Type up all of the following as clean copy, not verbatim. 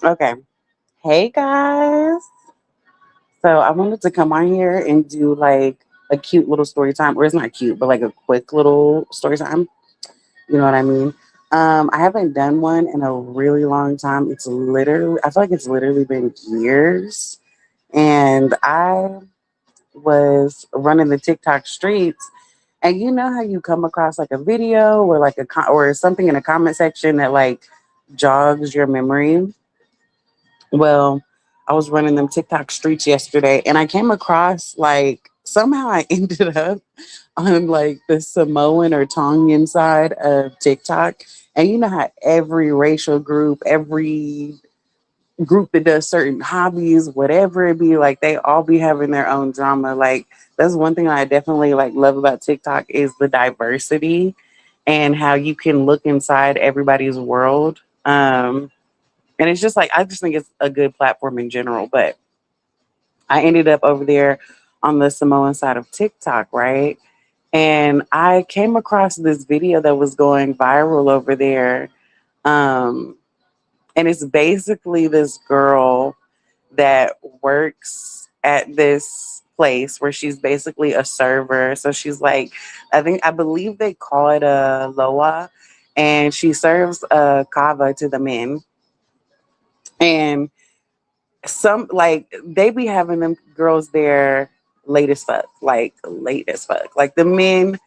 Okay. Hey guys. So I wanted to come on here and do like a cute little story time, or it's not cute, but like a quick little story time. You know what I mean? I haven't done one in a really long time. I feel like it's literally been years. And I was running the TikTok streets. And you know how you come across like a video or like or something in a comment section that like jogs your memory? Well, I was running them TikTok streets yesterday and I came across like somehow I ended up on like the Samoan or Tongan side of TikTok. And you know how every racial group, every group that does certain hobbies, whatever it be, like they all be having their own drama. Like that's one thing I definitely like love about TikTok is the diversity and how you can look inside everybody's world. And it's just like I just think it's a good platform in general. But I ended up over there on the Samoan side of TikTok, right? And I came across this video that was going viral over there. Um, and it's basically this girl that works at this place where she's basically a server. So she's like, I believe they call it a loa, and she serves a kava to the men. And some like they be having them girls there late as fuck, like late as fuck. Like the men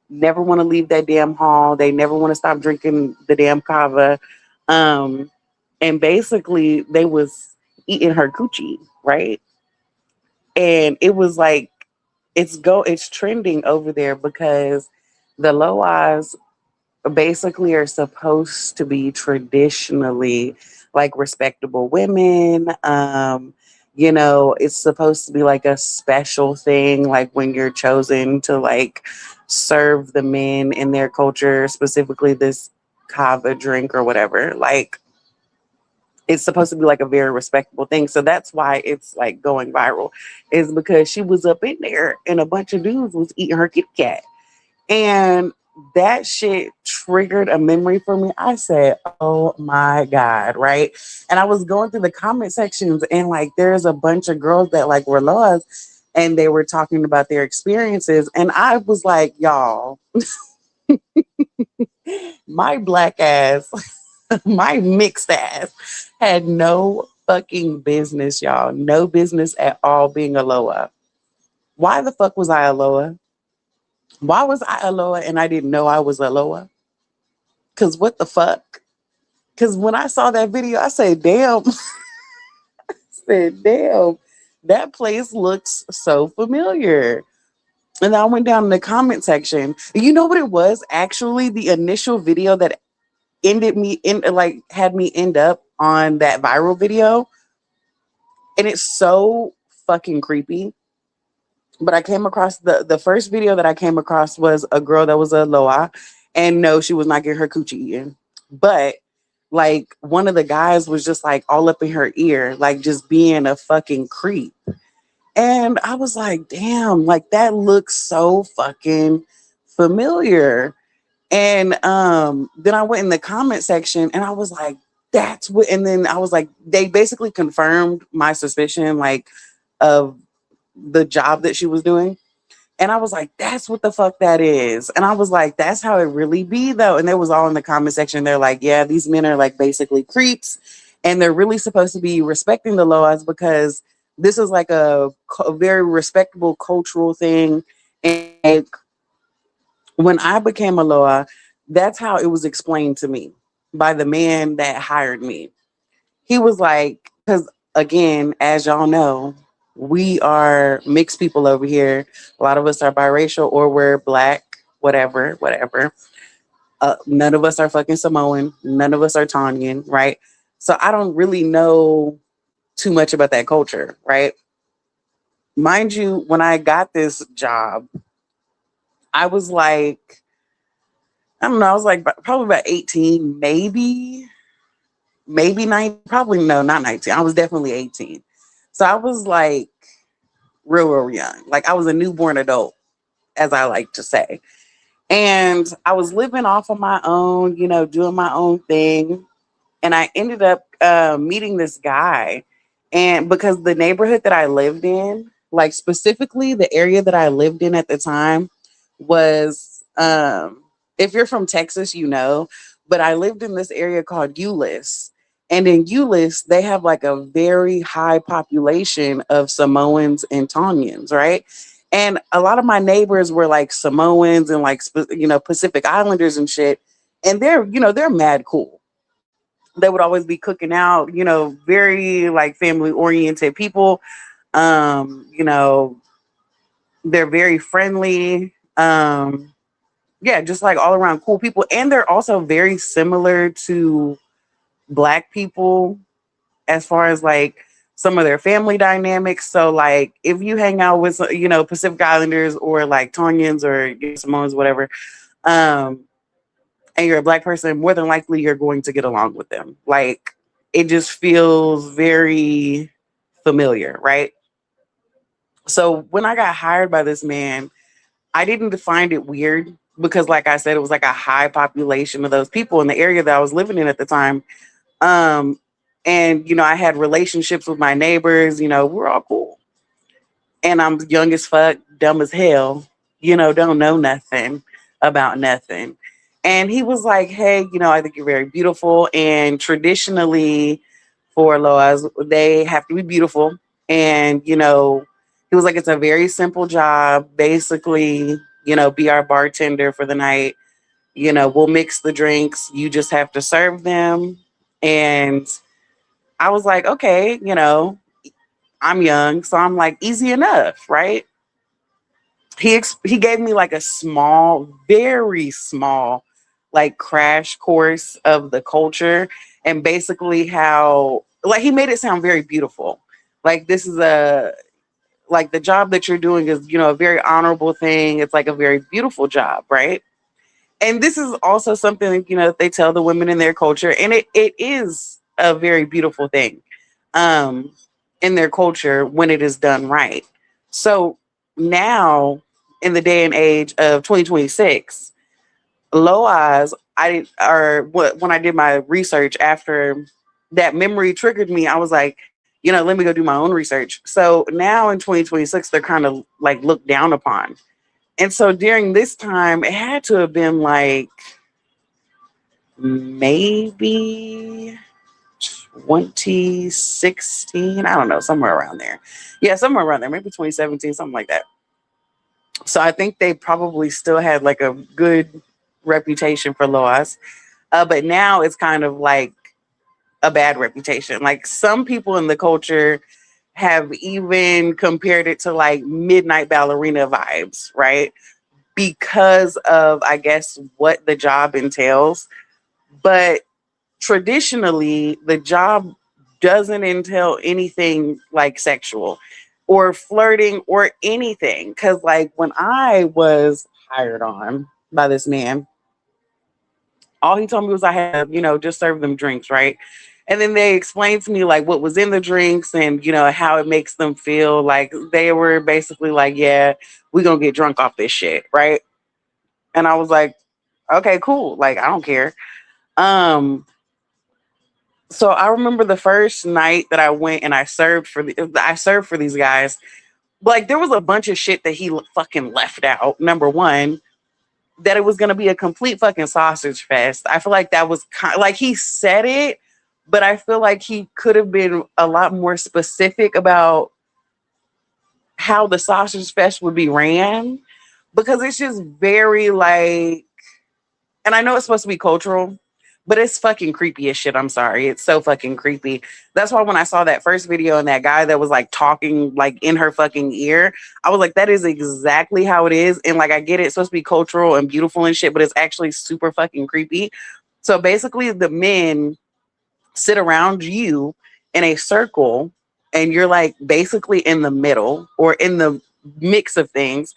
never want to leave that damn hall. They never want to stop drinking the damn kava. Um, and basically they was eating her coochie, right? And it was like it's trending over there because the low eyes basically are supposed to be traditionally like respectable women. It's supposed to be like a special thing, like when you're chosen to like serve the men in their culture, specifically this kava drink or whatever. Like it's supposed to be like a very respectable thing. So that's why it's like going viral, is because she was up in there and a bunch of dudes was eating her Kit Kat. And that shit triggered a memory for me. I said, oh my God, right? And I was going through the comment sections and like there's a bunch of girls that like were lost and they were talking about their experiences. And I was like, y'all, my black ass, my mixed ass had no fucking business, y'all. No business at all being a Loa. Why the fuck was I a Loa? Why was I a Loa and I didn't know I was a Loa? Cause what the fuck? Cause when I saw that video, I said, damn, said, damn, that place looks so familiar. And I went down in the comment section. You know what it was? Actually, the initial video that ended me in like had me end up on that viral video. And it's so fucking creepy. But I came across the first video that I came across was a girl that was a Loa. And no, she was not getting her coochie eaten. But like one of the guys was just like all up in her ear, like just being a fucking creep. And I was like, damn, like that looks so fucking familiar. And then I went in the comment section and I was like, that's what, and then I was like, they basically confirmed my suspicion, like, of the job that she was doing. And I was like, that's what the fuck that is. And I was like, that's how it really be though. And they was all in the comment section. They're like, yeah, these men are like basically creeps. And they're really supposed to be respecting the laws because this is like a very respectable cultural thing. And like, when I became a Loa, that's how it was explained to me by the man that hired me. He was like, because again, as y'all know, we are mixed people over here. A lot of us are biracial or we're black, whatever, whatever. None of us are fucking Samoan. None of us are Tongan, right? So I don't really know too much about that culture, right? Mind you, when I got this job, I was like, I don't know, I was like probably about 18, maybe 19, probably no, not 19. I was definitely 18. So I was like real young. Like I was a newborn adult, as I like to say. And I was living off of my own, doing my own thing. And I ended up meeting this guy. And because the neighborhood that I lived in, like specifically the area that I lived in at the time, was if you're from Texas, you know, but I lived in this area called Euless. And in Euless, they have like a very high population of Samoans and Tongans, right? And a lot of my neighbors were like Samoans and like, you know, Pacific Islanders and shit. And they're, you know, they're mad cool. They would always be cooking out, you know, very like family oriented people. You know, they're very friendly. Yeah, just like all around cool people. And they're also very similar to black people as far as like some of their family dynamics. So like if you hang out with, you know, Pacific Islanders or like Tongans or, you know, Samoans, whatever, um, and you're a black person, more than likely you're going to get along with them. Like it just feels very familiar, right? So when I got hired by this man, I didn't find it weird because, like I said, it was like a high population of those people in the area that I was living in at the time. Um, and you know, I had relationships with my neighbors. You know, we're all cool. And I'm young as fuck, dumb as hell. You know, don't know nothing about nothing. And he was like, "Hey, you know, I think you're very beautiful. And traditionally, for Loas, they have to be beautiful. And you know, he was like, it's a very simple job. Basically, you know, be our bartender for the night. You know, we'll mix the drinks. You just have to serve them." And I was like, okay, you know, I'm young, so I'm like, easy enough, right? He gave me like a small, very small, like crash course of the culture and basically how like he made it sound very beautiful. Like this is a like the job that you're doing is, you know, a very honorable thing. It's like a very beautiful job, right? And this is also something, you know, that they tell the women in their culture, and it is a very beautiful thing um in their culture when it is done right. So now in the day and age of 2026, low eyes, I or what when I did my research after that memory triggered me, I was like, you know, let me go do my own research. So now in 2026, they're kind of like looked down upon. And so during this time, it had to have been like maybe 2016. I don't know, somewhere around there. Yeah, somewhere around there, maybe 2017, something like that. So I think they probably still had like a good reputation for Loas. But now it's kind of like a bad reputation. Like some people in the culture have even compared it to like midnight ballerina vibes, right? Because of, I guess, what the job entails. But traditionally, the job doesn't entail anything like sexual or flirting or anything. Because, like, when I was hired on by this man, all he told me was I had to, you know, just serve them drinks, right? And then they explained to me like what was in the drinks and, you know, how it makes them feel. Like they were basically like, yeah, we're going to get drunk off this shit, right? And I was like, okay, cool. Like, I don't care. Um, so I remember the first night that I went and I served for these guys. Like there was a bunch of shit that he fucking left out. Number one, that it was gonna be a complete fucking sausage fest. I feel like that was like he said it, but I feel like he could have been a lot more specific about how the sausage fest would be ran because it's just very like, and I know it's supposed to be cultural, but it's fucking creepy as shit. I'm sorry. It's so fucking creepy. That's why when I saw that first video and that guy that was like talking like in her fucking ear, I was like, that is exactly how it is. And like, I get it. It's supposed to be cultural and beautiful and shit, but it's actually super fucking creepy. So basically, the men sit around you in a circle and you're like basically in the middle or in the mix of things,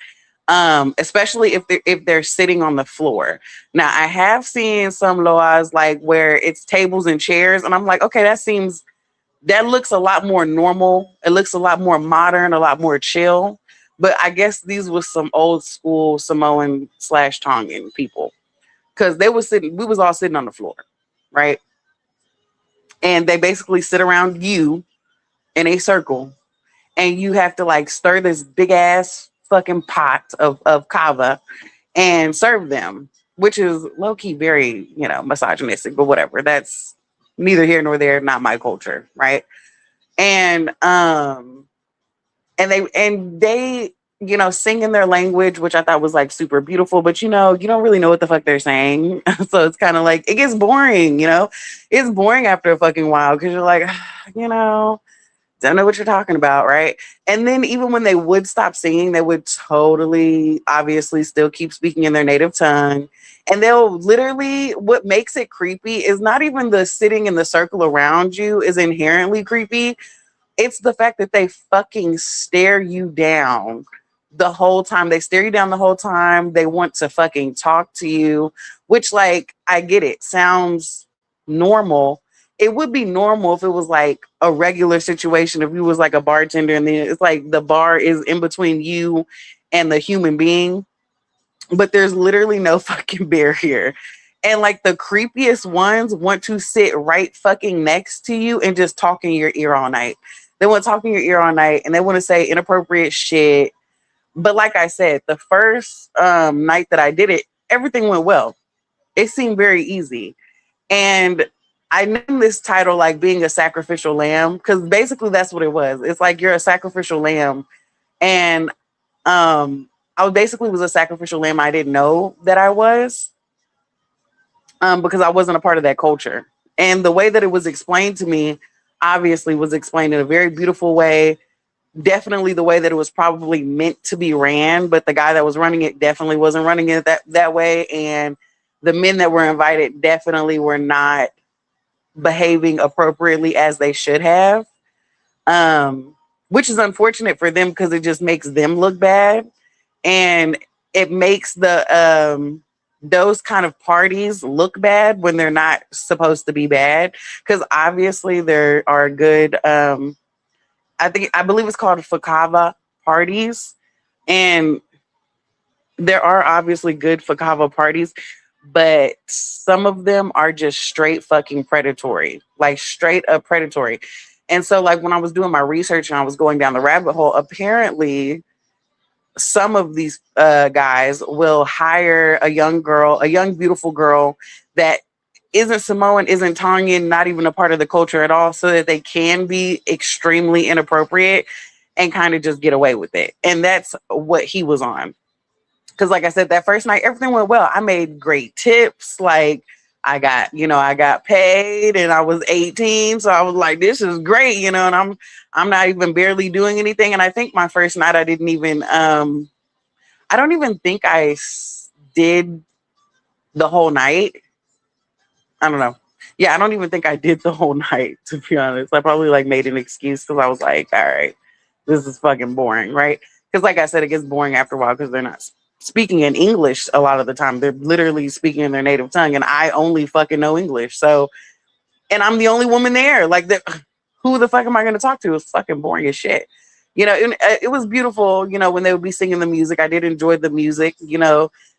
especially if they're sitting on the floor. Now I have seen some loas like where it's tables and chairs and I'm like, okay, that looks a lot more normal, it looks a lot more modern, a lot more chill. But I guess these was some old school Samoan slash Tongan people because we was all sitting on the floor, right? and they basically sit around you in a circle, and you have to like stir this big ass fucking pot of kava and serve them, which is low key very, misogynistic, but whatever. That's neither here nor there, not my culture, right? And they sing in their language, which I thought was like super beautiful, but you don't really know what the fuck they're saying. So it's kind of like it gets boring, it's boring after a fucking while because you're like, you know, don't know what you're talking about, right? And then even when they would stop singing, they would totally, obviously, still keep speaking in their native tongue. And they'll literally, what makes it creepy is not even the sitting in the circle around you is inherently creepy. It's the fact that they fucking stare you down the whole time. They stare you down the whole time. They want to fucking talk to you, which, like, I get it. Sounds normal. It would be normal if it was like a regular situation. If you was like a bartender and then it's like the bar is in between you and the human being, but there's literally no fucking barrier. And like the creepiest ones want to sit right fucking next to you and just talk in your ear all night. They want to talk in your ear all night and they want to say inappropriate shit. But like I said, the first night that I did it, everything went well. It seemed very easy. And I named this title like being a sacrificial lamb because basically that's what it was. It's like you're a sacrificial lamb. And I basically was a sacrificial lamb. I didn't know that I was because I wasn't a part of that culture. And the way that it was explained to me obviously was explained in a very beautiful way. Definitely the way that it was probably meant to be ran, but the guy that was running it definitely wasn't running it that way. And the men that were invited definitely were not behaving appropriately as they should have, which is unfortunate for them because it just makes them look bad. And it makes those kind of parties look bad when they're not supposed to be bad. Because obviously there are good, I believe it's called Fakava parties. And there are obviously good Fakava parties, but some of them are just straight fucking predatory, like straight up predatory. And so like when I was doing my research and I was going down the rabbit hole, apparently some of these guys will hire a young girl, a young, beautiful girl that isn't Samoan, isn't Tongan, not even a part of the culture at all, so that they can be extremely inappropriate and kind of just get away with it. And that's what he was on. Because like I said, that first night, everything went well. I made great tips. Like I got paid and I was 18. So I was like, this is great, and I'm not even barely doing anything. And I think my first night, I didn't even, I don't even think did the whole night. I don't know. Yeah, I don't even think I did the whole night, to be honest. I probably like made an excuse because I was like, all right, this is fucking boring, right? Because like I said, it gets boring after a while because they're not speaking in English a lot of the time. They're literally speaking in their native tongue, and I only fucking know English. So, and I'm the only woman there. Like, who the fuck am I going to talk to? It's fucking boring as shit. And it was beautiful. When they would be singing the music, I did enjoy the music.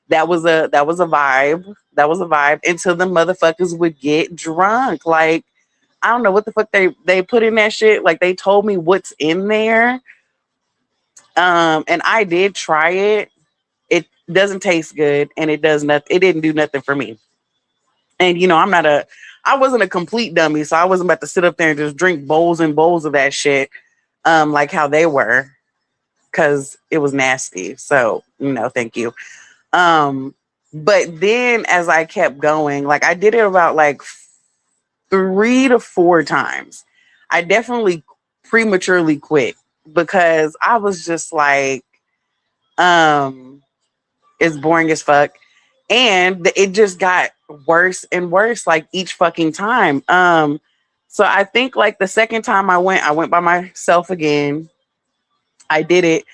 That was a vibe. That was a vibe until the motherfuckers would get drunk. Like, I don't know what the fuck they put in that shit. Like, they told me what's in there. And I did try it. It doesn't taste good, and it does nothing. It didn't do nothing for me. And I wasn't a complete dummy, so I wasn't about to sit up there and just drink bowls and bowls of that shit, like how they were, because it was nasty. So thank you. But then as I kept going, like I did it about like 3 to 4 times. I definitely prematurely quit because I was just like, it's boring as fuck. And it just got worse and worse like each fucking time. So I think like the second time I went by myself again. I did it.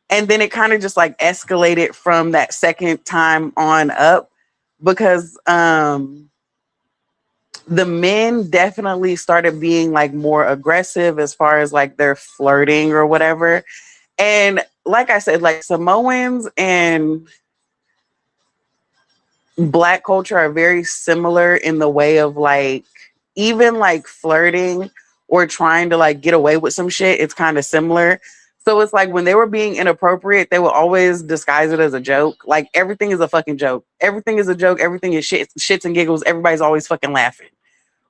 And then it kind of just like escalated from that second time on up because the men definitely started being like more aggressive as far as like their flirting or whatever. And like I said, like Samoans and Black culture are very similar in the way of like even like flirting or trying to like get away with some shit, it's kind of similar. So it's like when they were being inappropriate, they would always disguise it as a joke. Like everything is a fucking joke. Everything is a joke. Everything is shits and giggles. Everybody's always fucking laughing.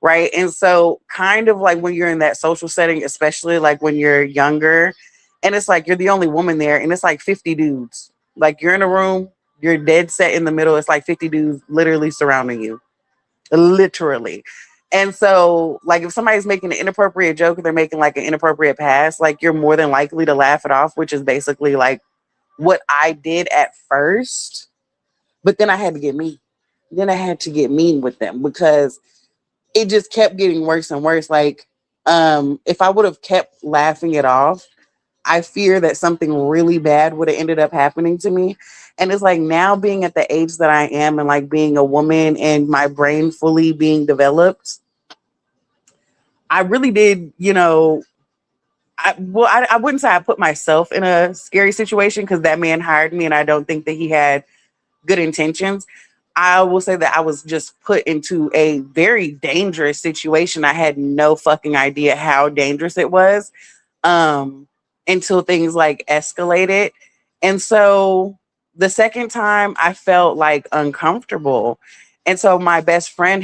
Right. And so kind of like when you're in that social setting, especially like when you're younger, and it's like you're the only woman there, and it's like 50 dudes. Like you're in a room, you're dead set in the middle. It's like 50 dudes literally surrounding you. Literally. And so, like, if somebody's making an inappropriate joke or they're making like an inappropriate pass, like you're more than likely to laugh it off, which is basically like what I did at first. But then I had to get mean. Then I had to get mean with them because it just kept getting worse and worse. Like, if I would have kept laughing it off, I fear that something really bad would have ended up happening to me. And it's like now being at the age that I am and like being a woman and my brain fully being developed, I really did, I wouldn't say I put myself in a scary situation because that man hired me and I don't think that he had good intentions. I will say that I was just put into a very dangerous situation. I had no fucking idea how dangerous it was, until things like escalated. And so the second time I felt like uncomfortable. And so my best friend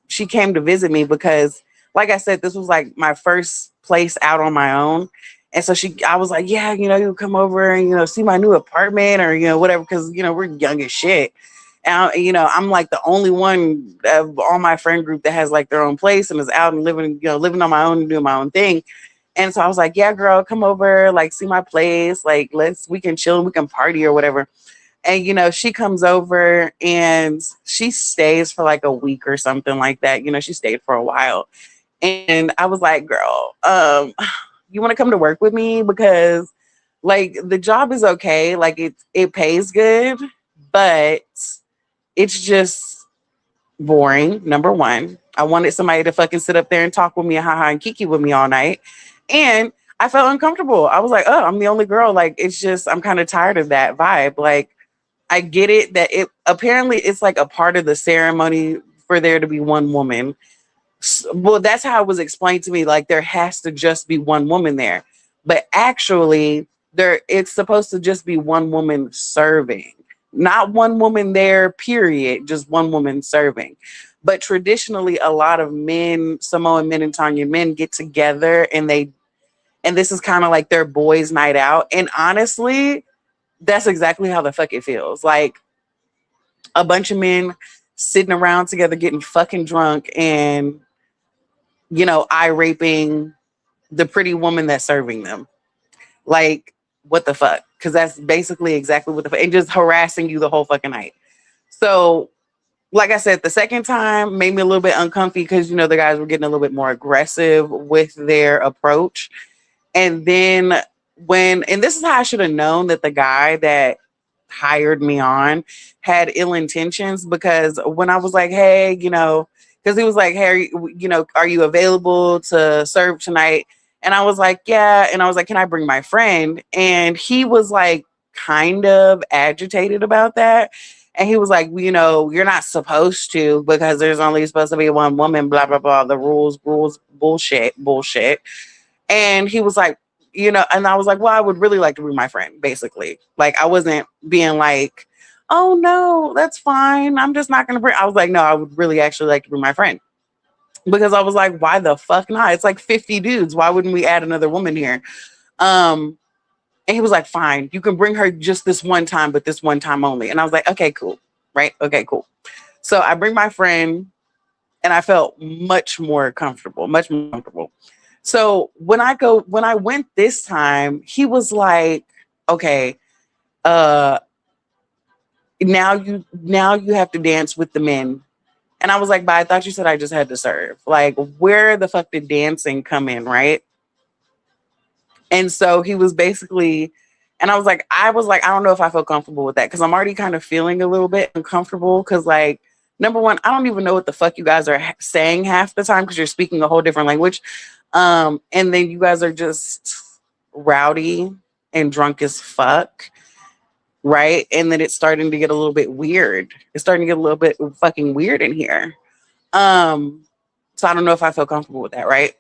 she came to visit me because, like I said, this was like my first place out on my own. And so I was like, yeah, you come over and, see my new apartment or, whatever, because, we're young as shit. And, I'm like the only one of all my friend group that has like their own place and is out and living on my own and doing my own thing. And so I was like, yeah, girl, come over, like, see my place. Like, we can chill, we can party or whatever. And, she comes over and she stays for like a week or something like that. She stayed for a while. And I was like, girl, you want to come to work with me? Because like the job is okay. Like it pays good, but it's just boring. Number one, I wanted somebody to fucking sit up there and talk with me and haha and kiki with me all night. And I felt uncomfortable. I was like, oh, I'm the only girl. Like, it's just, I'm kind of tired of that vibe. Like, I get it that apparently it's like a part of the ceremony for there to be one woman. Well, that's how it was explained to me. Like, there has to just be one woman there. But actually, it's supposed to just be one woman serving. Not one woman there, period. Just one woman serving. But traditionally, a lot of men, Samoan men and Tongan men, get together and this is kind of like their boys' night out. And honestly, that's exactly how the fuck it feels. Like a bunch of men sitting around together getting fucking drunk and, eye raping the pretty woman that's serving them. Like, what the fuck? Because that's basically exactly what the fuck. And just harassing you the whole fucking night. So, like I said, the second time made me a little bit uncomfy because, the guys were getting a little bit more aggressive with their approach. And then and this is how I should have known that the guy that hired me on had ill intentions, because when I was like, hey, because he was like, hey, are you available to serve tonight? And I was like, yeah. And I was like, can I bring my friend? And he was like kind of agitated about that. And he was like, you're not supposed to because there's only supposed to be one woman, blah, blah, blah. The rules, bullshit. And he was like, and I was like, well, I would really like to bring my friend, basically. Like, I wasn't being like, oh, no, that's fine. I'm just not going to bring. I was like, no, I would really actually like to bring my friend. Because I was like, why the fuck not? It's like 50 dudes. Why wouldn't we add another woman here? And he was like, fine, you can bring her just this one time, but this one time only. And I was like, okay, cool. Right? Okay, cool. So I bring my friend and I felt much more comfortable. So when I went this time, he was like, okay, now you have to dance with the men. And I was like, but I thought you said I just had to serve. Like, where the fuck did dancing come in, right? And so he was basically, and I was like, I don't know if I feel comfortable with that because I'm already kind of feeling a little bit uncomfortable because, like, number one, I don't even know what the fuck you guys are saying half the time because you're speaking a whole different language. And then you guys are just rowdy and drunk as fuck. Right. And then it's starting to get a little bit weird. It's starting to get a little bit fucking weird in here. So I don't know if I feel comfortable with that, right?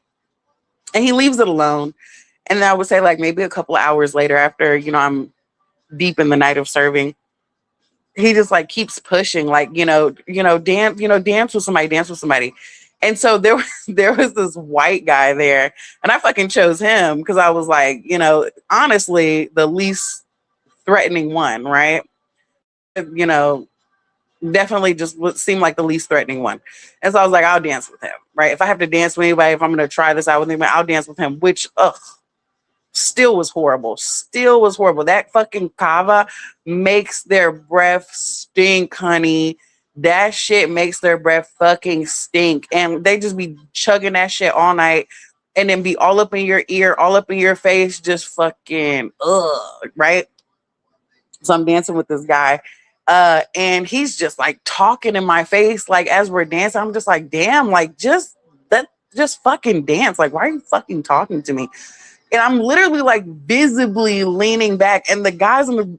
And he leaves it alone. And then I would say like maybe a couple of hours later after, I'm deep in the night of serving, he just like keeps pushing, like, dance, dance with somebody. And so there was there was this white guy there, and I fucking chose him because I was like, honestly, the least threatening one, right? You know, definitely just would seem like the least threatening one. And so I was like, I'll dance with him, right? If I have to dance with anybody, if I'm gonna try this out with anybody, I'll dance with him, which still was horrible. Still was horrible. That fucking kava makes their breath stink, honey. That shit makes their breath fucking stink. And they just be chugging that shit all night and then be all up in your ear, all up in your face, just fucking right? So I'm dancing with this guy. And he's just like talking in my face, like as we're dancing. I'm just like, damn, like just fucking dance. Like, why are you fucking talking to me? And I'm literally like visibly leaning back, and the guys in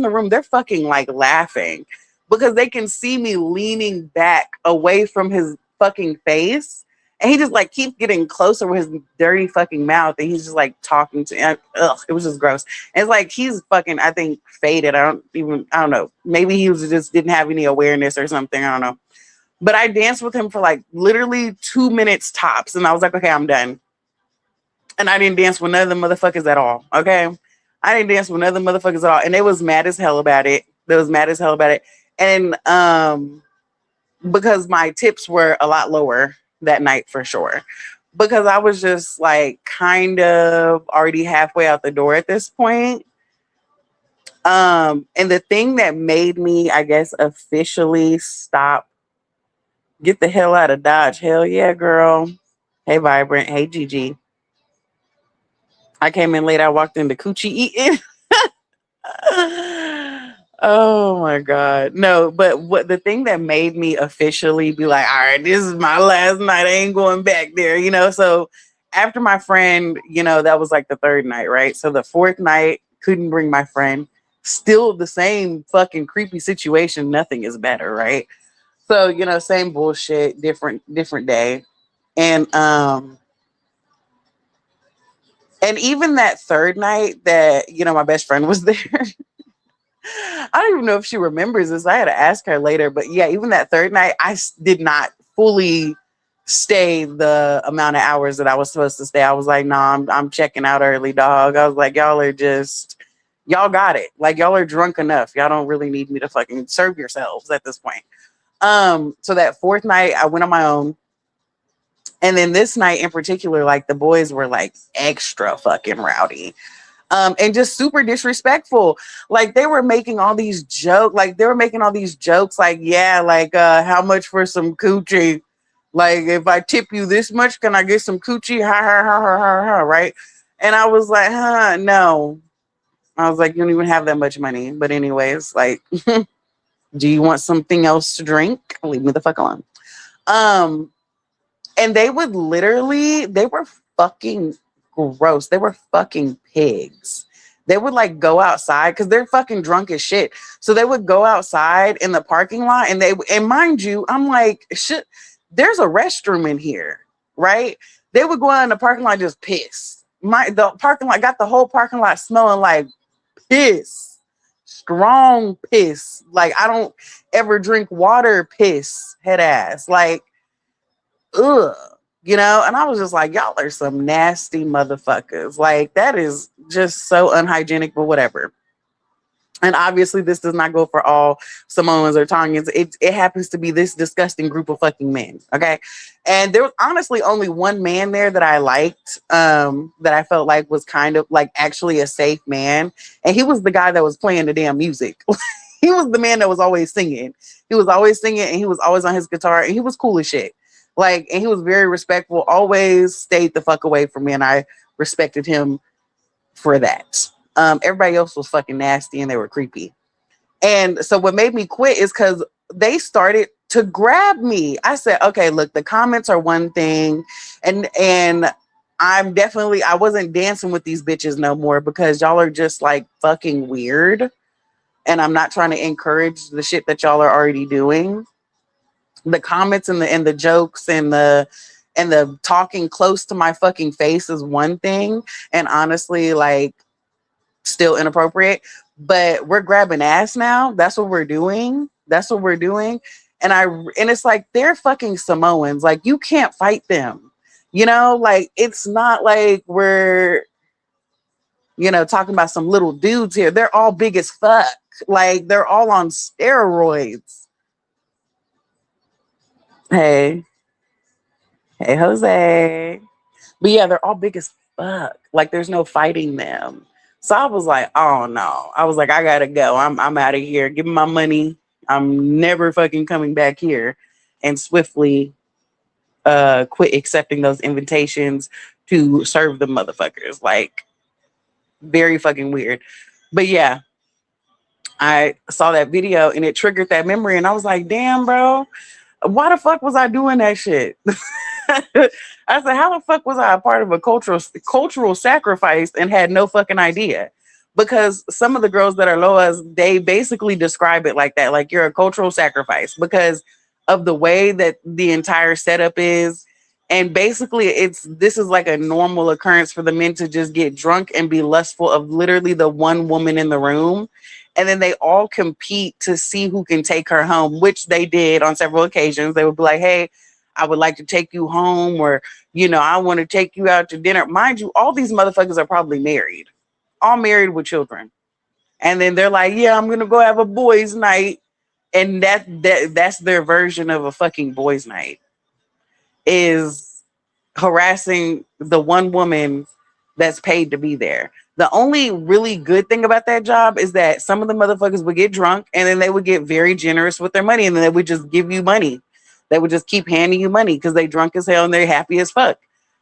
the room, they're fucking like laughing because they can see me leaning back away from his fucking face, and he just like keeps getting closer with his dirty fucking mouth, and he's just like talking to. And, it was just gross. And it's like he's fucking, I think, faded. I don't know. Maybe he was just didn't have any awareness or something. I don't know. But I danced with him for like literally 2 minutes tops, and I was like, okay, I'm done. And I didn't dance with none of the motherfuckers at all. Okay. I didn't dance with none of the motherfuckers at all. And they was mad as hell about it. They was mad as hell about it. And because my tips were a lot lower that night for sure. Because I was just like kind of already halfway out the door at this point. And the thing that made me, I guess, officially stop, get the hell out of Dodge. Hell yeah, girl. Hey, Vibrant. Hey, Gigi. I came in late. I walked into Coochie eating. Oh my God. No, but what the thing that made me officially be like, all right, this is my last night. I ain't going back there, So after my friend, that was like the third night, right? So the fourth night, couldn't bring my friend. Still the same fucking creepy situation. Nothing is better, right? So, same bullshit, different day. And and even that third night that, my best friend was there, I don't even know if she remembers this. I had to ask her later. But yeah, even that third night, did not fully stay the amount of hours that I was supposed to stay. I was like, nah, I'm checking out early, dog. I was like, y'all got it. Like, y'all are drunk enough. Y'all don't really need me to fucking serve yourselves at this point. So that fourth night, I went on my own. And then this night in particular, like the boys were like extra fucking rowdy. And just super disrespectful. Like they were making all these jokes, like, yeah, like how much for some coochie? Like if I tip you this much, can I get some coochie? Ha ha ha ha ha ha, right? And I was like, no. I was like, you don't even have that much money. But anyways, like, do you want something else to drink? Leave me the fuck alone. And they were fucking gross. They were fucking pigs. They would like go outside because they're fucking drunk as shit. So they would go outside in the parking lot and mind you, I'm like, shit, there's a restroom in here, right? They would go out in the parking lot just piss. The parking lot got the whole parking lot smelling like piss. Strong piss. Like I don't ever drink water piss, head ass. Like ugh, and I was just like, y'all are some nasty motherfuckers. Like, that is just so unhygienic, but whatever. And obviously, this does not go for all Samoans or Tongans. It happens to be this disgusting group of fucking men. Okay. And there was honestly only one man there that I liked, that I felt like was kind of like actually a safe man. And he was the guy that was playing the damn music. He was the man that was always singing. He was always singing and he was always on his guitar and he was cool as shit. Like, and he was very respectful, always stayed the fuck away from me. And I respected him for that. Everybody else was fucking nasty and they were creepy. And so what made me quit is because they started to grab me. I said, okay, look, the comments are one thing. And I wasn't dancing with these bitches no more because y'all are just like fucking weird. And I'm not trying to encourage the shit that y'all are already doing. The comments and the jokes and the and the talking close to my fucking face is one thing, and honestly, like, still inappropriate. But we're grabbing ass now. That's what we're doing. That's what we're doing. And it's like they're fucking Samoans. Like, you can't fight them. Like, it's not like we're talking about some little dudes here. They're all big as fuck. Like, they're all on steroids. Hey, hey, Jose. But yeah, they're all big as fuck. Like, there's no fighting them. So I was like, oh no. I was like, I gotta go. I'm out of here. Give me my money. I'm never fucking coming back here. And swiftly quit accepting those invitations to serve the motherfuckers. Like, very fucking weird. But yeah, I saw that video and it triggered that memory, and I was like, damn, bro, why the fuck was I doing that shit? I said, how the fuck was I a part of a cultural sacrifice and had no fucking idea? Because some of the girls that are Loas, they basically describe it like that, like you're a cultural sacrifice because of the way that the entire setup is. And basically, this is like a normal occurrence for the men to just get drunk and be lustful of literally the one woman in the room. And then they all compete to see who can take her home, which they did on several occasions. They would be like, hey, I would like to take you home, or, I want to take you out to dinner. Mind you, all these motherfuckers are probably married, all married with children. And then they're like, yeah, I'm going to go have a boys' night. And that's their version of a fucking boys' night, is harassing the one woman that's paid to be there. The only really good thing about that job is that some of the motherfuckers would get drunk and then they would get very generous with their money, and then they would just give you money. They would just keep handing you money because they drunk as hell and they're happy as fuck.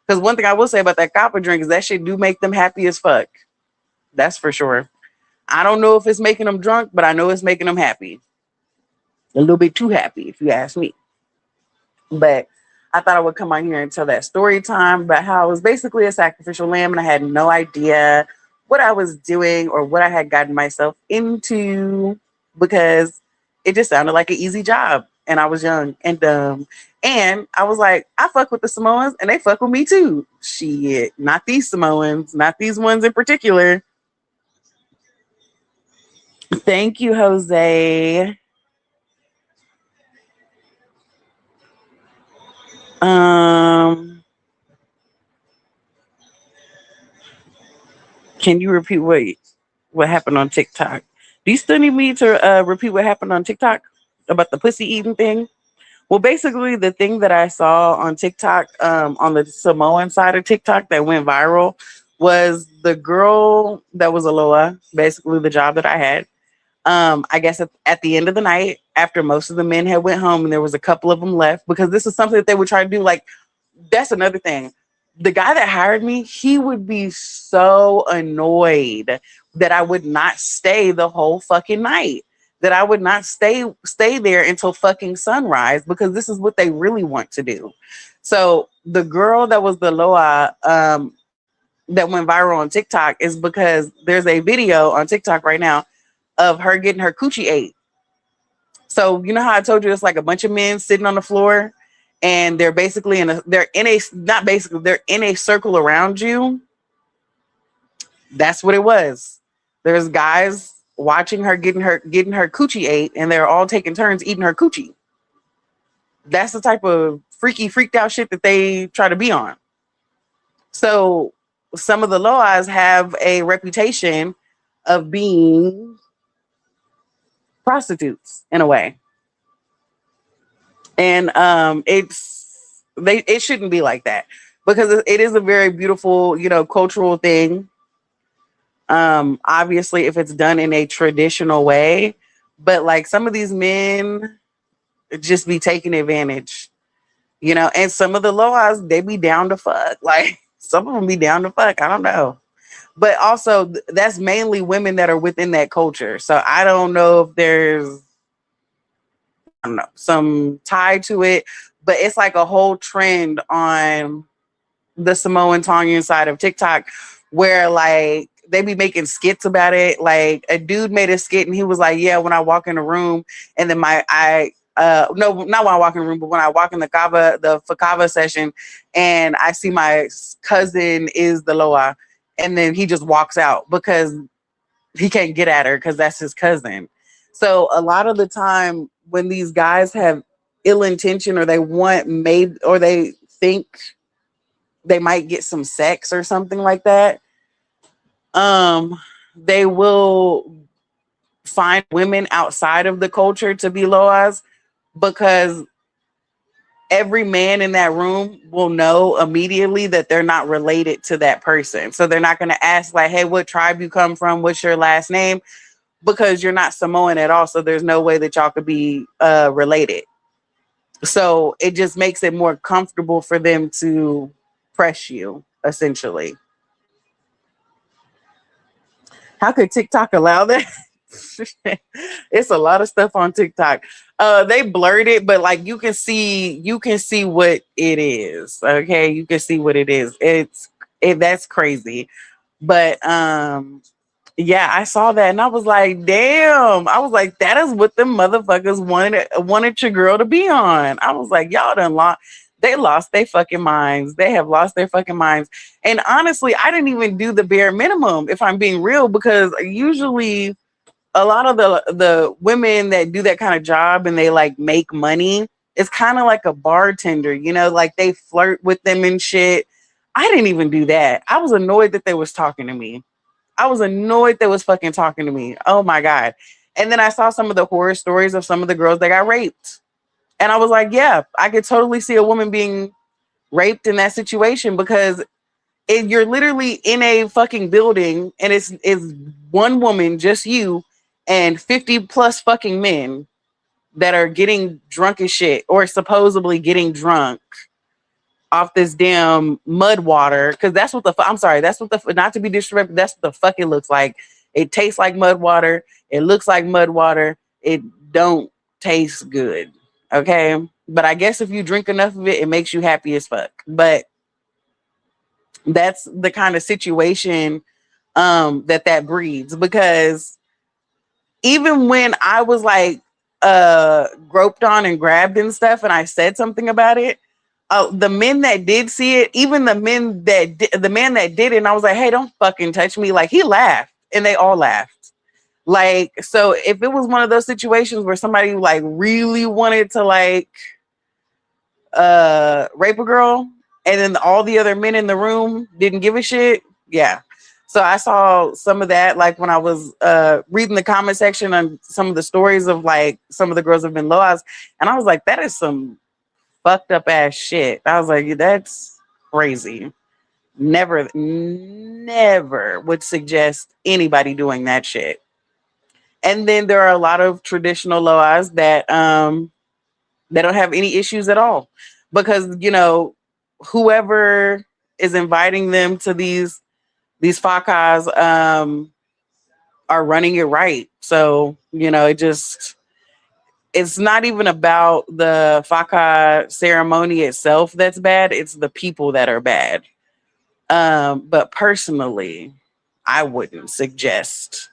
Because one thing I will say about that copper drink is that shit do make them happy as fuck. That's for sure. I don't know if it's making them drunk, but I know it's making them happy. A little bit too happy, if you ask me. But I thought I would come on here and tell that story time about how I was basically a sacrificial lamb and I had no idea what I was doing or what I had gotten myself into, because it just sounded like an easy job. And I was young and dumb. And I was like, I fuck with the Samoans and they fuck with me too. Shit, not these Samoans, not these ones in particular. Thank you, Jose. Can you repeat what happened on TikTok? Do you still need me to repeat what happened on TikTok about the pussy eating thing? Well, basically, the thing that I saw on TikTok, on the Samoan side of TikTok that went viral, was the girl that was Aloha, basically the job that I had. I guess at the end of the night, after most of the men had went home and there was a couple of them left, because this is something that they would try to do. Like, that's another thing. The guy that hired me, he would be so annoyed that I would not stay the whole fucking night, that I would not stay there until fucking sunrise, because this is what they really want to do. So the girl that was the Loa, that went viral on TikTok, is because there's a video on TikTok right now of her getting her coochie ate. So you know how I told you it's like a bunch of men sitting on the floor and they're basically they're in a circle around you. That's what it was. There's guys watching her getting her coochie ate, and they're all taking turns eating her coochie. That's the type of freaked out shit that they try to be on. So some of the Loas have a reputation of being prostitutes in a way. And it shouldn't be like that, because it is a very beautiful, cultural thing. Obviously if it's done in a traditional way, but like some of these men just be taking advantage, and some of the Loas, they be down to fuck. Like, some of them be down to fuck. I don't know. But also that's mainly women that are within that culture. So I don't know if there's, I don't know, some tie to it, but it's like a whole trend on the Samoan Tongan side of TikTok where like they be making skits about it. Like a dude made a skit and he was like, yeah, when I walk in a room and then no, not when I walk in the room, but when I walk in the Fakava session, and I see my cousin is the Loa, and then he just walks out because he can't get at her because that's his cousin. So a lot of the time when these guys have ill intention, or they want maybe, or they think they might get some sex or something like that, they will find women outside of the culture to be Loas, because every man in that room will know immediately that they're not related to that person. So they're not going to ask like, hey, what tribe you come from? What's your last name? Because you're not Samoan at all. So there's no way that y'all could be related. So it just makes it more comfortable for them to press you, essentially. How could TikTok allow that? It's a lot of stuff on TikTok. They blurred it, but like you can see what it is. Okay, you can see what it is. That's crazy. But yeah, I saw that and I was like, damn. I was like, that is what the motherfuckers wanted your girl to be on. I was like, y'all done lost. They lost their fucking minds. They have lost their fucking minds. And honestly, I didn't even do the bare minimum, if I'm being real, because usually a lot of the women that do that kind of job and they like make money, it's kind of like a bartender, like they flirt with them and shit. I didn't even do that. I was annoyed that they was talking to me. I was annoyed they was fucking talking to me. Oh my God. And then I saw some of the horror stories of some of the girls that got raped. And I was like, yeah, I could totally see a woman being raped in that situation, because you're literally in a fucking building and it's one woman, just you, and 50 plus fucking men that are getting drunk as shit, or supposedly getting drunk off this damn mud water. Because that's what I'm sorry, that's what not to be disrespectful, that's what the fuck it looks like. It tastes like mud water. It looks like mud water. It don't taste good. Okay. But I guess if you drink enough of it, it makes you happy as fuck. But that's the kind of situation that breeds, because even when I was like groped on and grabbed and stuff and I said something about it, the men that did see it, even the man that did it, and I was like, hey, don't fucking touch me, like, he laughed and they all laughed. Like, so if it was one of those situations where somebody like really wanted to like rape a girl, and then all the other men in the room didn't give a shit. Yeah. So I saw some of that, like when I was reading the comment section on some of the stories of like some of the girls have been loas, and I was like, that is some fucked up ass shit. I was like, that's crazy. Never would suggest anybody doing that shit. And then there are a lot of traditional loas that they don't have any issues at all, because whoever is inviting them to these fakas are running it right. So it's not even about the faka ceremony itself that's bad, it's the people that are bad. But personally, I wouldn't suggest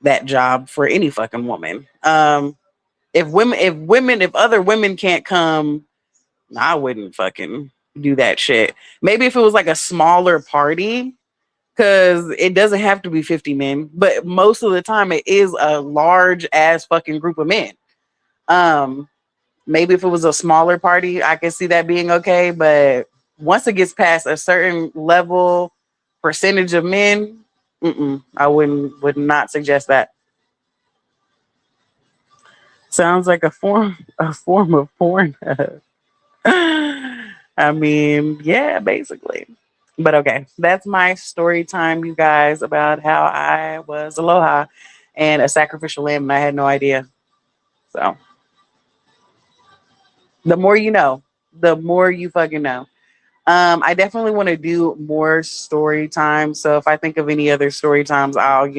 that job for any fucking woman. If other women can't come, I wouldn't fucking do that shit. Maybe if it was like a smaller party, because it doesn't have to be 50 men, but most of the time it is a large ass fucking group of men. Um, Maybe if it was a smaller party, I could see that being okay. But once it gets past a certain level percentage of men, I would not suggest that. Sounds like a form of porn. I mean, yeah, basically. But okay, that's my story time, you guys, about how I was aloha and a sacrificial lamb, and I had no idea. So the more you know, the more you fucking know. I definitely want to do more story time. So if I think of any other story times, I'll,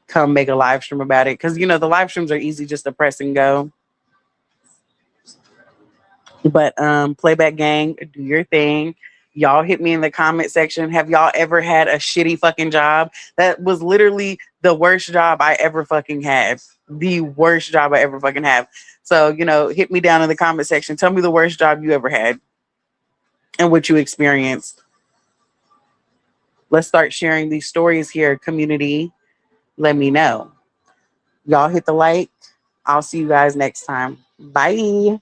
come make a live stream about it. Cause the live streams are easy just to press and go. But playback gang, do your thing. Y'all hit me in the comment section. Have y'all ever had a shitty fucking job? That was literally the worst job I ever fucking had. The worst job I ever fucking have. So, hit me down in the comment section. Tell me the worst job you ever had and what you experienced. Let's start sharing these stories here, community. Let me know. Y'all hit the like. I'll see you guys next time. Bye.